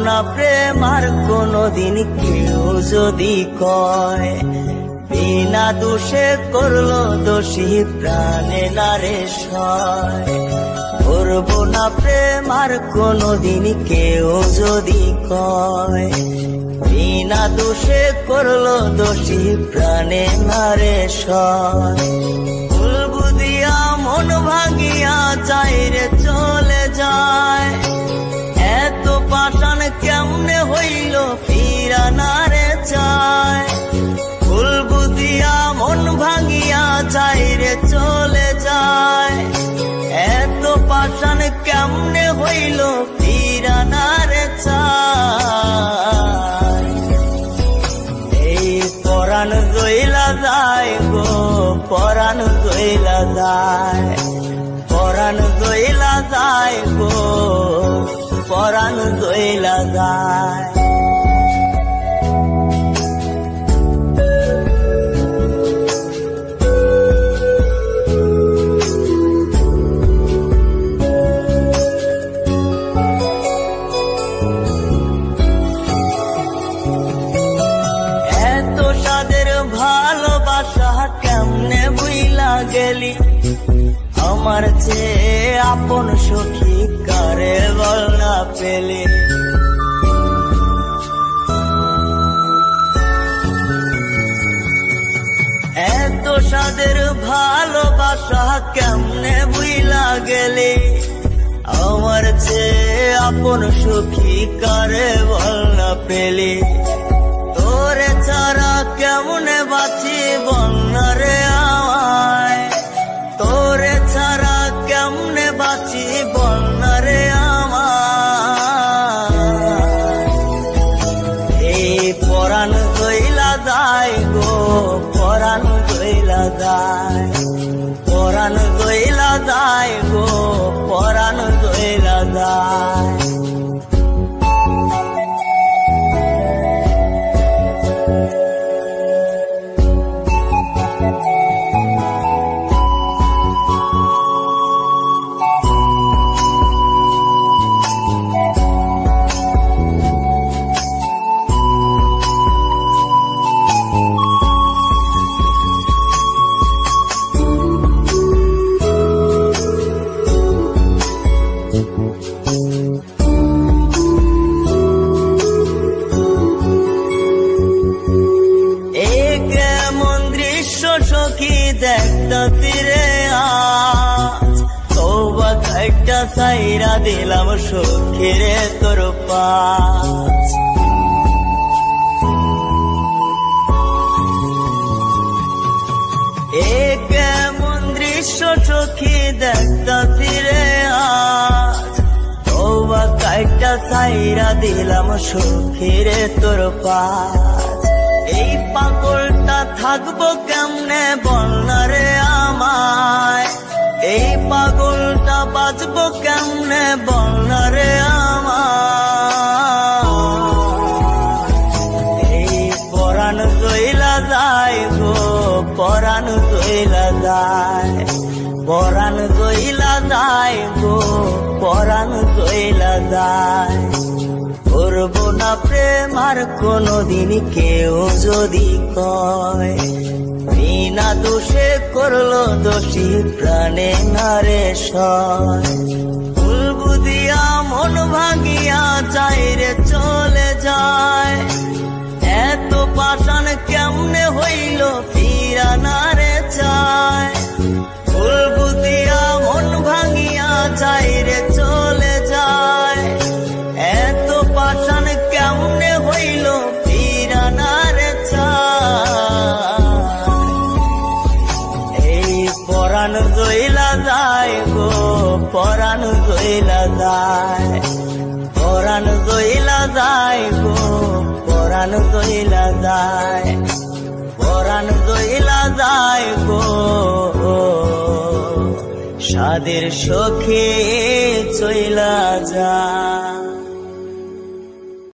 না প্রেম আর কোনদিন কেউ যদি কয়, বিনা দোষে করলো দোষী প্রাণে নারে সয়। করবো না প্রেম আর কোনদিন কেউ যদি কয়, বিনা দোষে করলো দোষী প্রাণে নারে সয়। ভুল বুঝিয়া মন ভাঙিয়া যায় রে চলে যায়, এত পাষাণ কেমনে হইল ফিরা নারে চায়। ভুল বুঝিয়া মন ভাঙিয়া যায় রে চলে যায়, এত পাষাণ কেমনে হইল ফিরা নারে চায়। এই পরাণ জইলা যায় গো, পরাণ জইলা যায়, পরাণ জইলা যায় গো, পরাণ জইলা যায়। এত সাদের ভালোবাসা কেমনে বুইলা গেলি, আমার চেয়ে আপন সখী কারে বল না পেলি। এত সাদের ভালোবাসা কেমনে বুইলা গেলি, আমার চেয়ে আপন সখী কারে বল না পেলি। তোরে ছাড়া কেমনে বাঁচি বল না রে আমায়, তোরে ছাড়া কেমনে বাঁচি বল না রে আমায়। এই পরাণ জইলা যায় গো, পরাণ জইলা যায়, পরাণ জইলা যায় গো, পরাণ জইলা যায়। সখী দেখতা তীরে আজ, তওবা খাইটা সাইরা দিলাম সখী রে তোর পাশ। এ কেমন দৃশ্য সখী দেখতা তীরে আজ, তওবা খাইটা সাইরা দিলাম সখী রে তোর পাশ। এই পাগলটা থাকবো কেমনে বল না রে আমায়, এই পাগলটা বাঁচবো কেমনে বল না রে আমায়। এই পরাণ জইলা যায় গো, পরাণ জইলা যায়, পরাণ জইলা যায় গো, পরাণ জইলা যায়। করবো না প্রেম আর কোনদিন কেউ যদি কয়, বিনা দোষে করলো দোষী প্রাণে নারে সয়। ভুল বুঝিয়া মন ভাঙিয়া যায় রে চলে যায়, এত পাষাণ কেমনে হইল ফিরা নারে চায়। ভুল বুঝিয়া মন ভাঙিয়া যায় রে চলে যায়, এত পাষাণ কেমনে হইল ফিরা নারে চায়। এই পরাণ জইলা যায় গো, পরাণ জইলা যায়, পরাণ জইলা যায় গো, পরাণ জইলা যায়, পরাণ জইলা যায় গো। সাদের সখী চইলা যায়।